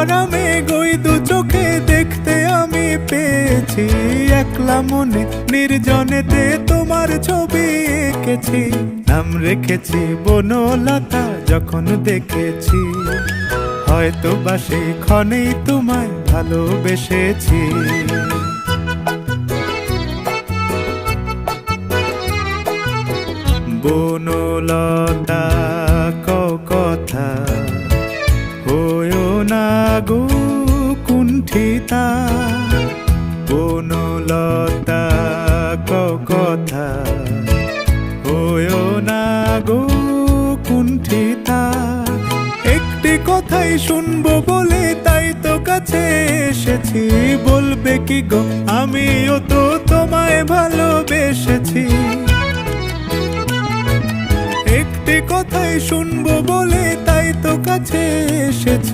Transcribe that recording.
আরামে গই দু চোখে দেখতে আমি পেয়েছি। একলা মনে নির্জনেতে তোমার ছবি এঁকেছি। নাম রেখেছি বনলতা যখন দেখেছি, হয়তো বা সেই ক্ষণেই তোমায় ভালোবেসেছি। বনলতা কও কথা, হয়ো না গো কুণ্ঠিতা। বনলতা কও কথা, হয়ো না গো কুণ্ঠিতা। একটি কথাই শুনবো বলে তাই তো কাছে এসেছি। বলবে কি গো আমিও তো তোমায় ভালোবেসেছি। একটি কথাই শুনবো বলে তাই তো কাছে এসেছি।